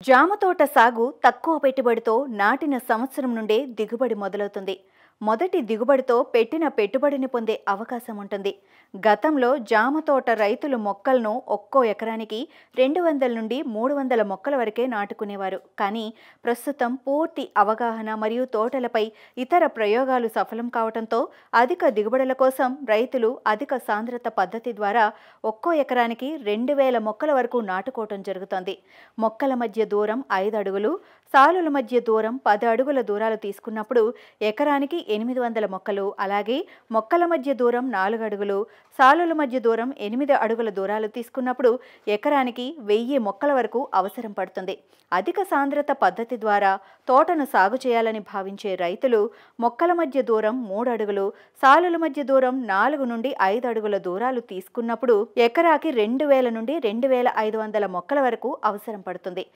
జామ తోట సాగు తక్కువ పెట్టుబడితో నాటిన సంవత్సరం నుండే దిగుబడి మొదలవుతుంది. మొదటి దిగుబడితో పెట్టిన పెట్టుబడిని పొందే అవకాశం ఉంటుంది. గతంలో జామ తోట రైతులు మొక్కలను ఒక్కో ఎకరానికి 200 నుండి 300 మొక్కల వరకే నాటుకునేవారు. కానీ ప్రస్తుతం పూర్తి అవగాహన మరియు తోటలపై ఇతర ప్రయోగాలు సఫలం కావడంతో అధిక దిగుబడుల కోసం రైతులు అధిక సాంద్రత పద్ధతి ద్వారా ఒక్కో ఎకరానికి 2000 మొక్కల వరకు నాటుకోవటం జరుగుతోంది. మొక్కల మధ్య దూరం 5 అడుగులు, సాలుల మధ్య దూరం 10 అడుగుల దూరాలు తీసుకున్నప్పుడు ఎకరానికి 800 మొక్కలు, అలాగే మొక్కల మధ్య దూరం 4 అడుగులు, సాలుల మధ్య దూరం 8 అడుగుల దూరాలు తీసుకున్నప్పుడు ఎకరానికి 1000 మొక్కల వరకు అవసరం పడుతుంది. అధిక సాంద్రత పద్ధతి ద్వారా తోటను సాగు చేయాలని భావించే రైతులు మొక్కల మధ్య దూరం 3 అడుగులు, సాలుల మధ్య దూరం 4 నుండి 5 అడుగుల దూరాలు తీసుకున్నప్పుడు ఎకరాకి 2000 నుండి 2500 మొక్కల వరకు అవసరం పడుతుంది.